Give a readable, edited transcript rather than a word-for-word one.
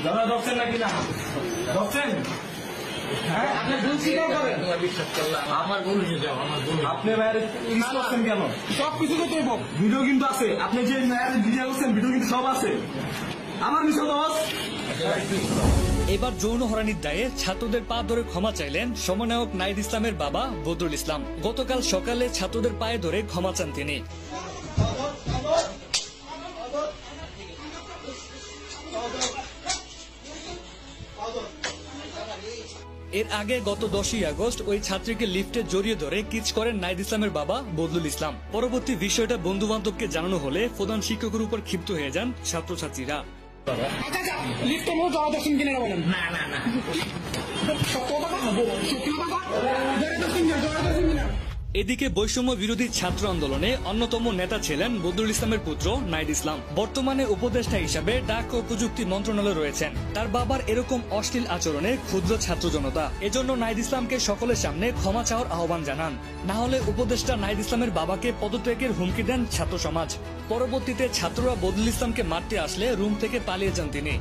দাদা ধরছেন নাকি না ধরছেন? হ্যাঁ, আপনি ভুল স্বীকার করেন। বিশ্বাস করলাম আমার ভুল হয়ে যাও, আমার ভুল। আপনি মায়ের ইউজ করছেন কেন? সবকিছু তো তৈব ভিডিও কিন্তু আছে। আপনি যে মায়ের ভিডিও করছেন ভিডিও কিন্তু সব আছে। আমার বিষয় দোষ। এবার যৌন হয়রানির দায়ে ছাত্রদের পা ধরে ক্ষমা চাইলেন সমন্বয়ক নাহিদ ইসলামের বাবা বদরুল ইসলাম। গতকাল সকালে ছাত্রদের পায়ে ধরে ক্ষমা চান তিনি। এর আগে গত 10ই আগস্ট ওই ছাত্রীকে লিফটে জড়িয়ে ধরে কিচ করেন নাহিদ ইসলামের বাবা বদরুল ইসলাম। পরবর্তী বিষয়টা বন্ধু বান্ধবকে জানানো হলে প্রধান শিক্ষকের উপর ক্ষিপ্ত হয়ে যান ছাত্রছাত্রীরা। না না না, এদিকে বৈষম্য বিরোধী ছাত্র আন্দোলনে অন্যতম নেতা ছিলেন বদরুল ইসলামের পুত্র নাহিদ ইসলাম। বর্তমানে উপদেষ্টা হিসাবে ডাক ও প্রযুক্তি মন্ত্রণালয়ে রয়েছেন। তার বাবার এরকম অশ্লীল আচরণে ক্ষুদ্র ছাত্র জনতা এজন্য নাহিদ ইসলামকে সকলের সামনে ক্ষমা চাওয়ার আহ্বান জানান। না হলে উপদেষ্টা নাহিদ ইসলামের বাবাকে পদত্যাগের হুমকি দেন ছাত্র সমাজ। পরবর্তীতে ছাত্ররা বদরুল ইসলামকে মারতে আসলে রুম থেকে পালিয়ে যান তিনি।